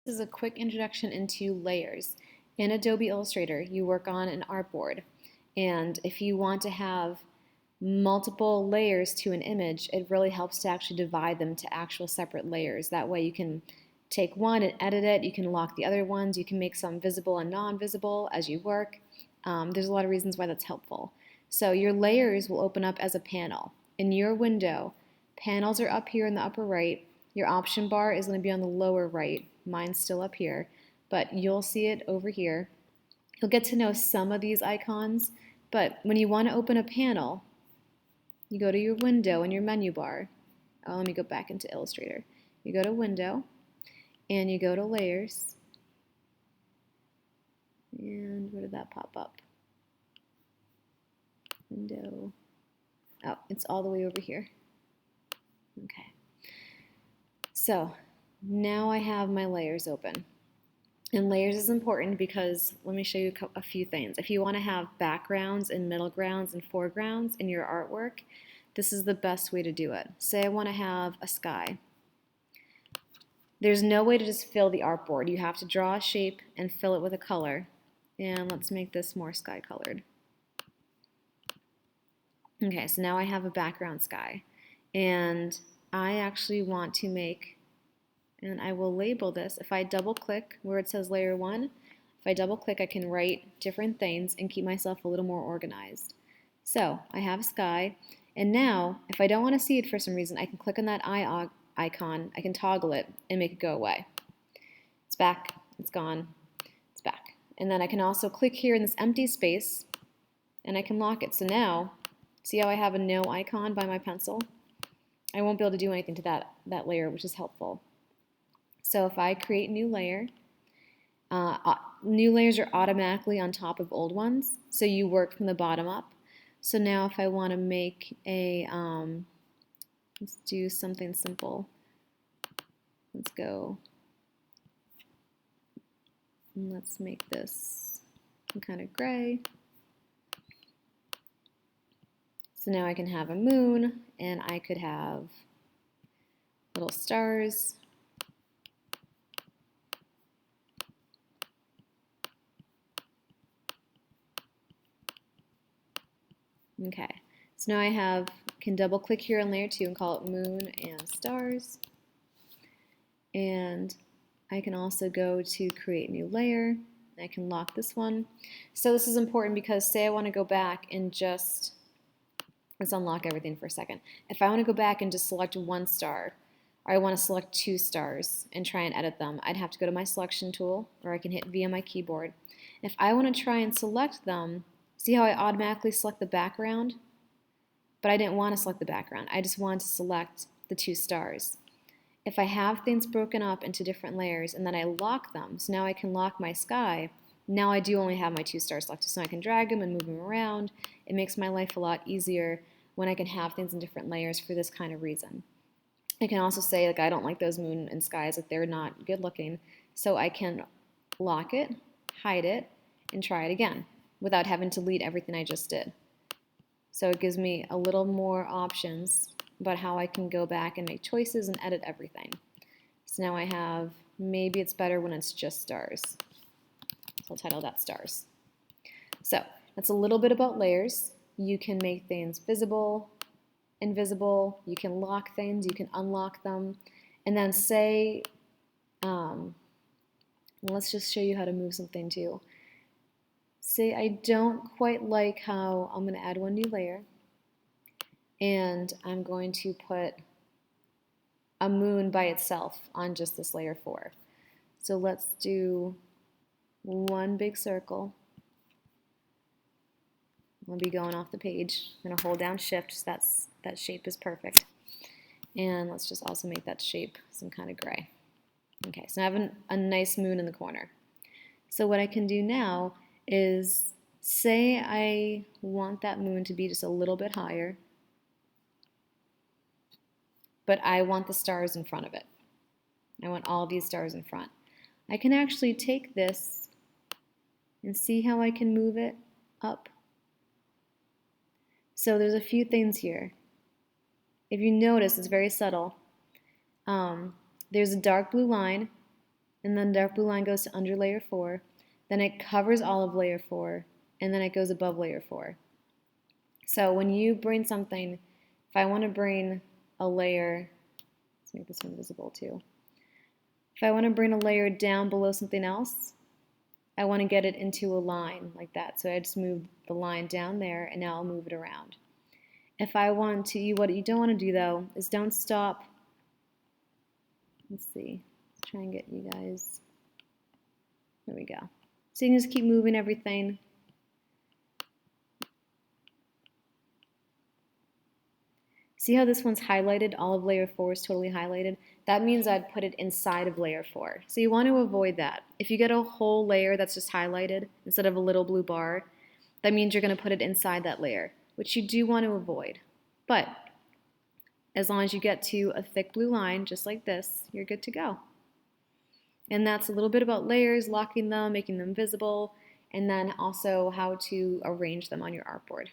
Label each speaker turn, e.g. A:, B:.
A: This is a quick introduction into layers. In Adobe Illustrator, you work on an artboard, and if you want to have multiple layers to an image, it really helps to actually divide them to actual separate layers. That way you can take one and edit it, you can lock the other ones, you can make some visible and non-visible as you work. There's a lot of reasons why that's helpful. So your layers will open up as a panel. In your window, panels are up here in the upper right. Your option bar is going to be on the lower right. Mine's still up here, but you'll see it over here. You'll get to know some of these icons, but when you want to open a panel, you go to your window in your menu bar. Oh, let me go back into Illustrator. You go to Window, and you go to Layers, and where did that pop up? Window. Oh, it's all the way over here. Okay. So now I have my layers open. And layers is important because let me show you a few things. If you want to have backgrounds and middle grounds and foregrounds in your artwork, this is the best way to do it. Say I want to have a sky. There's no way to just fill the artboard. You have to draw a shape and fill it with a color. And let's make this more sky colored. Okay, so now I have a background sky. And I actually want to make, and I will label this, if I double click where it says layer 1, if I double click I can write different things and keep myself a little more organized. So I have sky, and now if I don't want to see it for some reason, I can click on that eye icon, I can toggle it and make it go away. It's back, it's gone, it's back. And then I can also click here in this empty space and I can lock it. So now, see how I have a no icon by my pencil? I won't be able to do anything to that layer, which is helpful. So if I create new layer, new layers are automatically on top of old ones, so you work from the bottom up. So now if I want to make a, let's do something simple. Let's go, and let's make this kind of gray. So now I can have a moon, and I could have little stars. Okay, so now I can double click here on layer 2 and call it moon and stars. And I can also go to create new layer. I can lock this one. So this is important because say I want to go back and just, let's unlock everything for a second. If I want to go back and just select one star, or I want to select 2 stars and try and edit them, I'd have to go to my selection tool, or I can hit V on my keyboard. If I want to try and select them, see how I automatically select the background? But I didn't want to select the background. I just wanted to select the 2 stars. If I have things broken up into different layers and then I lock them, so now I can lock my sky, now I do only have my 2 stars selected, so I can drag them and move them around. It makes my life a lot easier when I can have things in different layers for this kind of reason. I can also say, like, I don't like those moon and skies, like they're not good looking, so I can lock it, hide it, and try it again without having to delete everything I just did. So it gives me a little more options about how I can go back and make choices and edit everything. So now I have, maybe it's better when it's just stars. So I'll title that stars. So that's a little bit about layers. You can make things visible, invisible, you can lock things, you can unlock them, and then say, let's just show you how to move something too. Say I don't quite like how I'm going to add one new layer, and I'm going to put a moon by itself on just this layer 4. So let's do one big circle. I'll be going off the page. I'm going to hold down shift so that shape is perfect. And let's just also make that shape some kind of gray. Okay, so I have a nice moon in the corner. So what I can do now is say I want that moon to be just a little bit higher, but I want the stars in front of it. I want all these stars in front. I can actually take this and see how I can move it up. So there's a few things here. If you notice, it's very subtle. There's a dark blue line and then dark blue line goes to under layer 4, then it covers all of layer 4, and then it goes above layer 4. So when you bring something, if I want to bring a layer, let's make this one visible too. If I want to bring a layer down below something else, I want to get it into a line like that. So I just move the line down there, and now I'll move it around. If I want to, what you don't want to do though is don't stop. Let's see. Let's try and get you guys. There we go. So you can just keep moving everything. See how this one's highlighted? All of layer 4 is totally highlighted. That means I'd put it inside of layer 4. So you want to avoid that. If you get a whole layer that's just highlighted instead of a little blue bar, that means you're going to put it inside that layer, which you do want to avoid. But as long as you get to a thick blue line, just like this, you're good to go. And that's a little bit about layers, locking them, making them visible, and then also how to arrange them on your artboard.